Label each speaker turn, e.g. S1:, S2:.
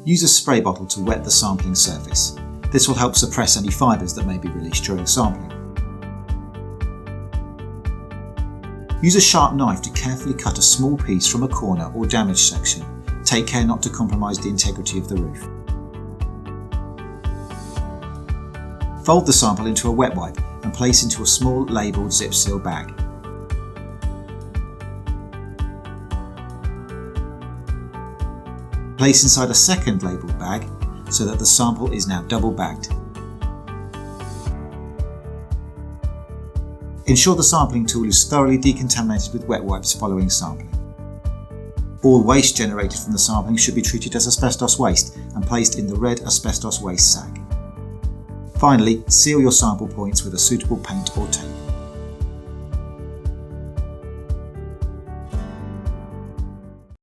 S1: Use a spray bottle to wet the sampling surface. This will help suppress any fibres that may be released during sampling. Use a sharp knife to carefully cut a small piece from a corner or damaged section. Take care not to compromise the integrity of the roof. Fold the sample into a wet wipe and place into a small labelled zip seal bag. Place inside a second labelled bag so that the sample is now double bagged. Ensure the sampling tool is thoroughly decontaminated with wet wipes following sampling. All waste generated from the sampling should be treated as asbestos waste and placed in the red asbestos waste sack. Finally, seal your sample points with a suitable paint or tape.